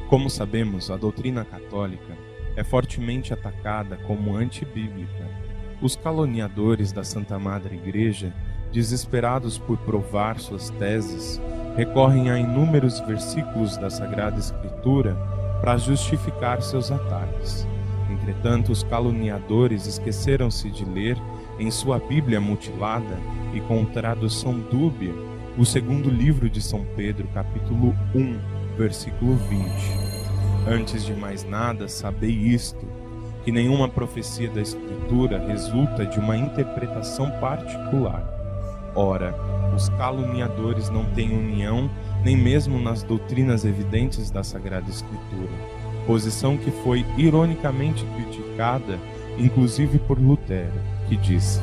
Como sabemos, a doutrina católica é fortemente atacada como antibíblica. Os caluniadores da Santa Madre Igreja, desesperados por provar suas teses, recorrem a inúmeros versículos da Sagrada Escritura para justificar seus ataques. Entretanto, os caluniadores esqueceram-se de ler em sua Bíblia mutilada e com tradução dúbia o segundo livro de São Pedro, capítulo 1, versículo 20. Antes de mais nada, sabei isto, que nenhuma profecia da Escritura resulta de uma interpretação particular. Ora, os caluniadores não têm união nem mesmo nas doutrinas evidentes da Sagrada Escritura, posição que foi ironicamente criticada, inclusive por Lutero, que disse: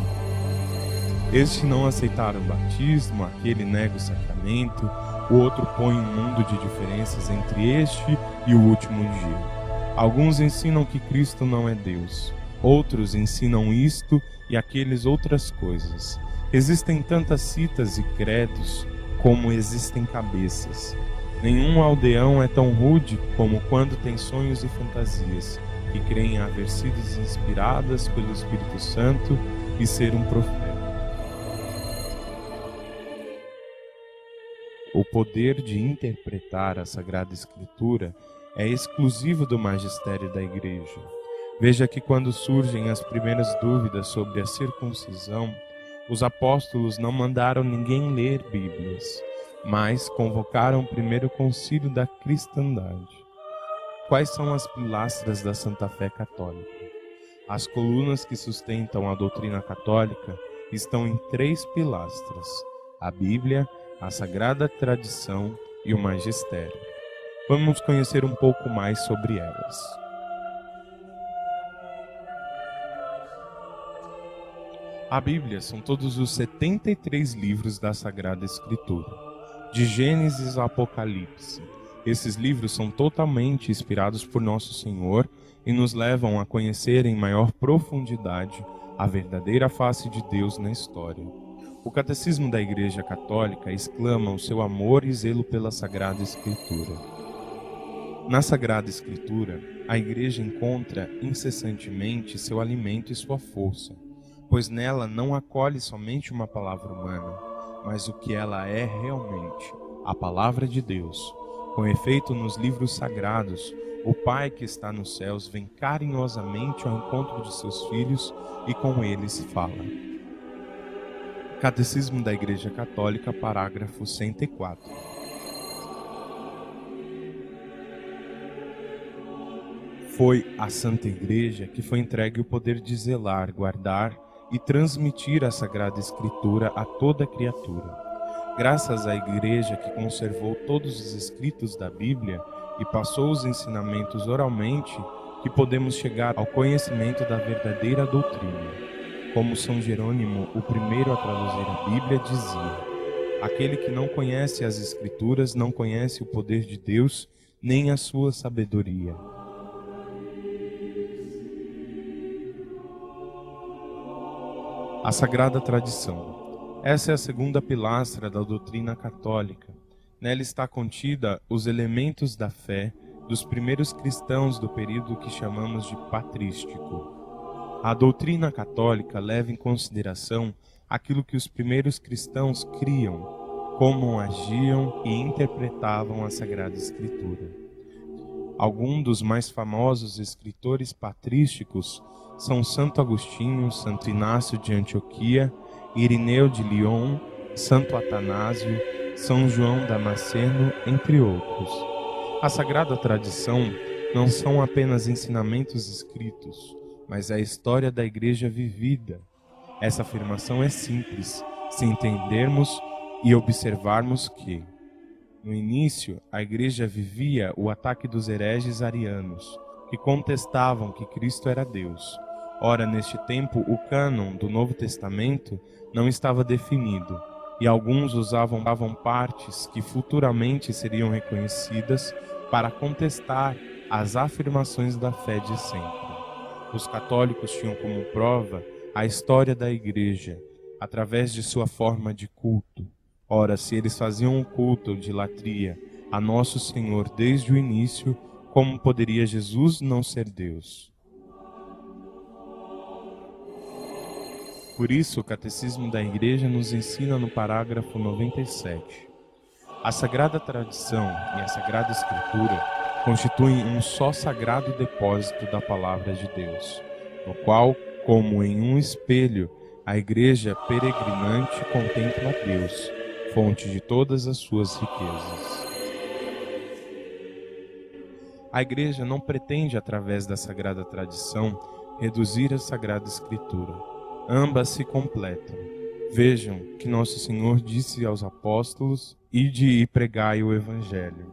este não aceitaram o batismo, aquele nega o sacramento, o outro põe um mundo de diferenças entre este e o último dia. Alguns ensinam que Cristo não é Deus, outros ensinam isto e aqueles outras coisas. Existem tantas citas e credos como existem cabeças. Nenhum aldeão é tão rude como quando tem sonhos e fantasias, que creem haver sido inspiradas pelo Espírito Santo e ser um profeta. O poder de interpretar a Sagrada Escritura é exclusivo do magistério da Igreja. Veja que quando surgem as primeiras dúvidas sobre a circuncisão, os apóstolos não mandaram ninguém ler Bíblias, mas convocaram o primeiro concílio da cristandade. Quais são as pilastras da Santa Fé Católica? As colunas que sustentam a doutrina católica estão em 3 pilastras: a Bíblia, a Sagrada Tradição e o Magistério. Vamos conhecer um pouco mais sobre elas. A Bíblia são todos os 73 livros da Sagrada Escritura, de Gênesis ao Apocalipse. Esses livros são totalmente inspirados por Nosso Senhor e nos levam a conhecer em maior profundidade a verdadeira face de Deus na história. O Catecismo da Igreja Católica exclama o seu amor e zelo pela Sagrada Escritura. Na Sagrada Escritura, a Igreja encontra incessantemente seu alimento e sua força, pois nela não acolhe somente uma palavra humana, mas o que ela é realmente, a Palavra de Deus. Com efeito, nos livros sagrados, o Pai que está nos céus vem carinhosamente ao encontro de seus filhos e com eles fala. Catecismo da Igreja Católica, parágrafo 104. Foi à Santa Igreja que foi entregue o poder de zelar, guardar e transmitir a Sagrada Escritura a toda criatura. Graças à Igreja que conservou todos os escritos da Bíblia e passou os ensinamentos oralmente, que podemos chegar ao conhecimento da verdadeira doutrina. Como São Jerônimo, o primeiro a traduzir a Bíblia, dizia: aquele que não conhece as Escrituras não conhece o poder de Deus, nem a sua sabedoria. A Sagrada Tradição. Essa é a segunda pilastra da doutrina católica. Nela está contida os elementos da fé dos primeiros cristãos do período que chamamos de patrístico. A doutrina católica leva em consideração aquilo que os primeiros cristãos criam, como agiam e interpretavam a Sagrada Escritura. Alguns dos mais famosos escritores patrísticos são Santo Agostinho, Santo Inácio de Antioquia, Irineu de Lyon, Santo Atanásio, São João Damasceno, entre outros. A Sagrada Tradição não são apenas ensinamentos escritos, mas é a história da Igreja vivida. Essa afirmação é simples, se entendermos e observarmos que, no início, a Igreja vivia o ataque dos hereges arianos, que contestavam que Cristo era Deus. Ora, neste tempo, o cânon do Novo Testamento não estava definido, e alguns usavam partes que futuramente seriam reconhecidas para contestar as afirmações da fé de sempre. Os católicos tinham como prova a história da Igreja, através de sua forma de culto. Ora, se eles faziam um culto de latria a Nosso Senhor desde o início, Como poderia Jesus não ser Deus? Por isso, o Catecismo da Igreja nos ensina no parágrafo 97. A Sagrada Tradição e a Sagrada Escritura constituem um só sagrado depósito da Palavra de Deus, no qual, como em um espelho, a Igreja peregrinante contempla a Deus, fonte de todas as suas riquezas. A Igreja não pretende, através da Sagrada Tradição, reduzir a Sagrada Escritura. Ambas se completam. Vejam que Nosso Senhor disse aos apóstolos: ide e pregai o Evangelho.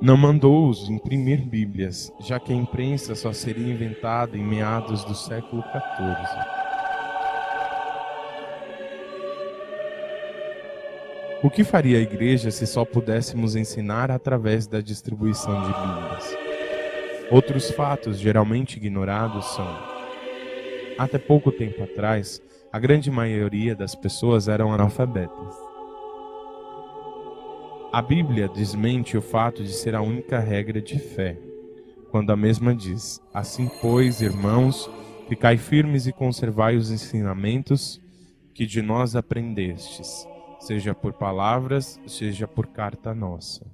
Não mandou-os imprimir Bíblias, já que a imprensa só seria inventada em meados do século XIV. O que faria a Igreja se só pudéssemos ensinar através da distribuição de Bíblias? Outros fatos geralmente ignorados são: até pouco tempo atrás, a grande maioria das pessoas eram analfabetas. A Bíblia desmente o fato de ser a única regra de fé, quando a mesma diz: assim, pois, irmãos, ficai firmes e conservai os ensinamentos que de nós aprendestes, seja por palavras, seja por carta nossa.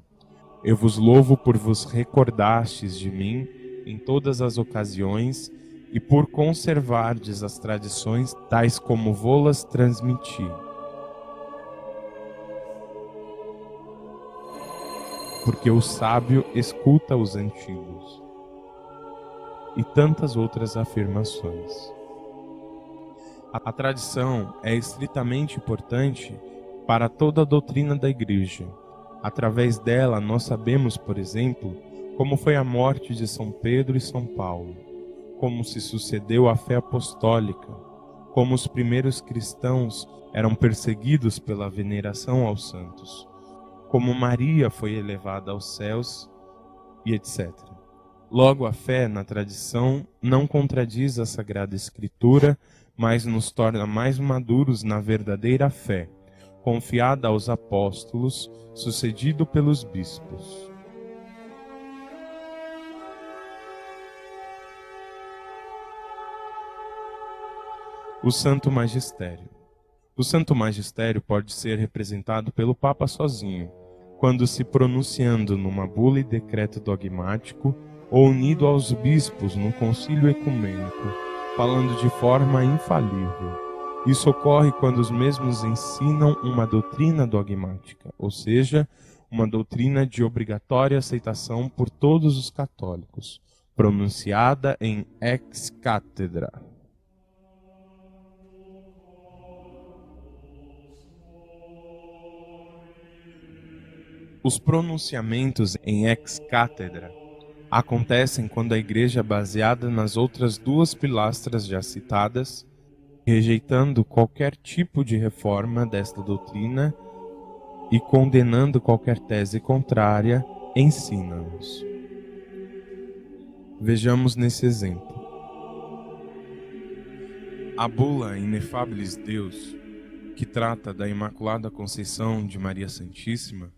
Eu vos louvo por vos recordastes de mim em todas as ocasiões e por conservardes as tradições tais como vô-las transmiti. Porque o sábio escuta os antigos. E tantas outras afirmações. A tradição é estritamente importante para toda a doutrina da Igreja. Através dela, nós sabemos, por exemplo, como foi a morte de São Pedro e São Paulo, como se sucedeu a fé apostólica, como os primeiros cristãos eram perseguidos pela veneração aos santos, como Maria foi elevada aos céus, e etc. Logo, a fé na tradição não contradiz a Sagrada Escritura, mas nos torna mais maduros na verdadeira fé, confiada aos apóstolos, sucedido pelos bispos. O Santo Magistério. O Santo Magistério pode ser representado pelo Papa sozinho, quando se pronunciando numa bula e decreto dogmático, ou unido aos bispos num concílio ecumênico, falando de forma infalível. Isso ocorre quando os mesmos ensinam uma doutrina dogmática, ou seja, uma doutrina de obrigatória aceitação por todos os católicos, pronunciada em ex cátedra. Os pronunciamentos em ex cátedra acontecem quando a Igreja é baseada nas outras duas pilastras já citadas, rejeitando qualquer tipo de reforma desta doutrina e condenando qualquer tese contrária, ensina-nos. Vejamos nesse exemplo. A bula Inefabilis Deus, que trata da Imaculada Conceição de Maria Santíssima,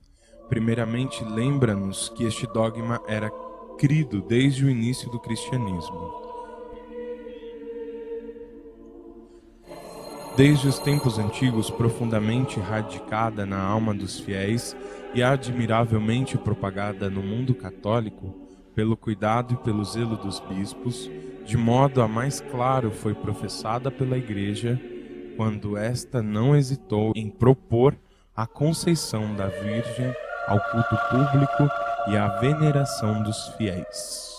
primeiramente lembra-nos que este dogma era crido desde o início do cristianismo. Desde os tempos antigos, profundamente radicada na alma dos fiéis e admiravelmente propagada no mundo católico, pelo cuidado e pelo zelo dos bispos, de modo a mais claro foi professada pela Igreja, quando esta não hesitou em propor a conceição da Virgem ao culto público e à veneração dos fiéis.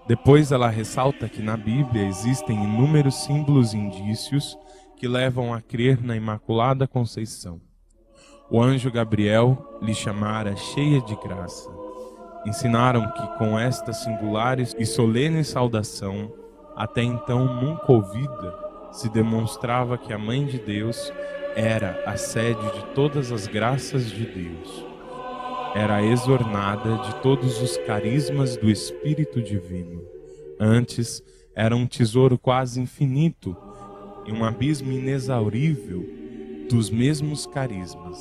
Depois ela ressalta que na Bíblia existem inúmeros símbolos e indícios que levam a crer na Imaculada Conceição. O anjo Gabriel lhe chamara cheia de graça. Ensinaram que com esta singular e solene saudação, até então nunca ouvida, se demonstrava que a Mãe de Deus era a sede de todas as graças de Deus. Era a exornada de todos os carismas do Espírito Divino. Antes, era um tesouro quase infinito e um abismo inexaurível dos mesmos carismas.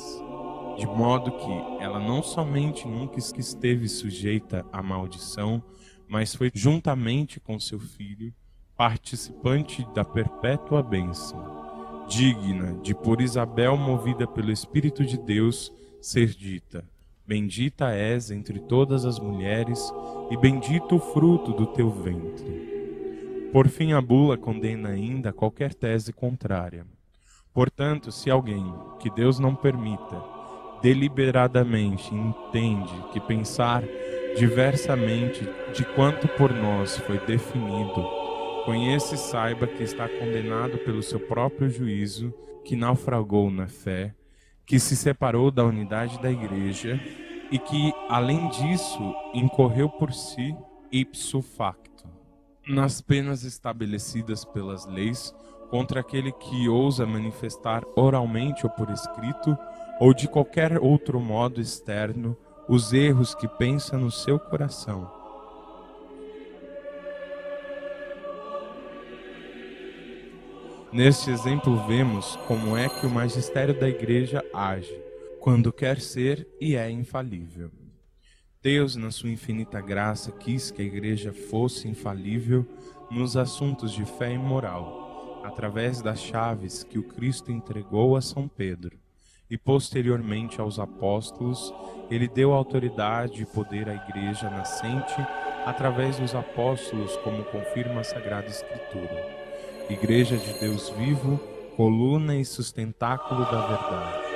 de modo que ela não somente nunca esteve sujeita à maldição, mas foi juntamente com seu filho participante da perpétua bênção, digna de por Isabel, movida pelo Espírito de Deus, ser dita: bendita és entre todas as mulheres, e bendito o fruto do teu ventre. Por fim, a bula condena ainda qualquer tese contrária. Portanto, se alguém, que Deus não permita, deliberadamente entende que pensar diversamente de quanto por nós foi definido, conheça e saiba que está condenado pelo seu próprio juízo, que naufragou na fé, que se separou da unidade da igreja e que, além disso, incorreu por si ipso facto nas penas estabelecidas pelas leis contra aquele que ousa manifestar oralmente ou por escrito ou de qualquer outro modo externo os erros que pensa no seu coração. Neste exemplo vemos como é que o magistério da igreja age, quando quer ser e é infalível. Deus, na sua infinita graça, quis que a igreja fosse infalível nos assuntos de fé e moral, através das chaves que o Cristo entregou a São Pedro, e posteriormente aos apóstolos. Ele deu autoridade e poder à igreja nascente através dos apóstolos, como confirma a Sagrada Escritura. Igreja de Deus vivo, coluna e sustentáculo da verdade.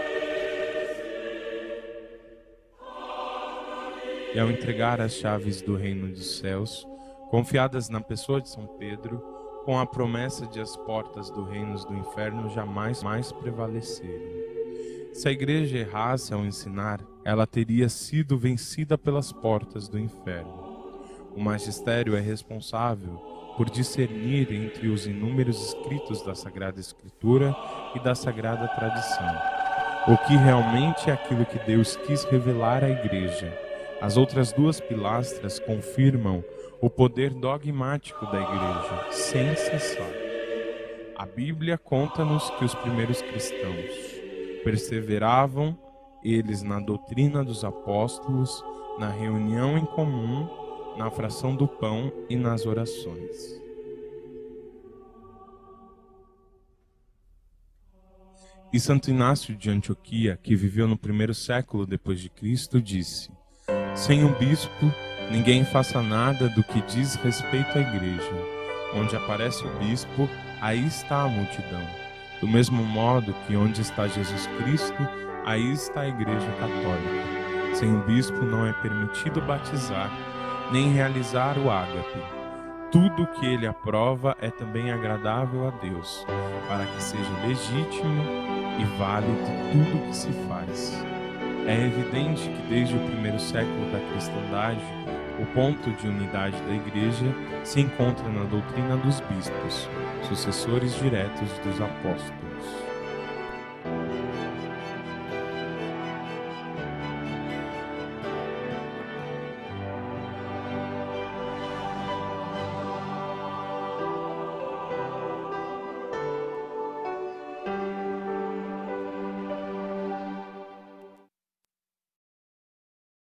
E ao entregar as chaves do reino dos céus, confiadas na pessoa de São Pedro, com a promessa de as portas do reino do inferno jamais mais prevalecerem. Se a igreja errasse ao ensinar, ela teria sido vencida pelas portas do inferno. O magistério é responsável por discernir entre os inúmeros escritos da Sagrada Escritura e da Sagrada Tradição o que realmente é aquilo que Deus quis revelar à igreja. As outras duas pilastras confirmam o poder dogmático da igreja, sem cessar. A Bíblia conta-nos que os primeiros cristãos perseveravam, eles na doutrina dos apóstolos, na reunião em comum, na fração do pão e nas orações. E Santo Inácio de Antioquia, que viveu no primeiro século depois de Cristo, disse: sem um bispo, ninguém faça nada do que diz respeito à igreja. Onde aparece o bispo, aí está a multidão. Do mesmo modo que onde está Jesus Cristo, aí está a igreja católica. Sem um bispo não é permitido batizar, nem realizar o ágape. Tudo que ele aprova é também agradável a Deus, para que seja legítimo e válido tudo que se faz. É evidente que desde o primeiro século da cristandade, o ponto de unidade da igreja se encontra na doutrina dos bispos, sucessores diretos dos apóstolos.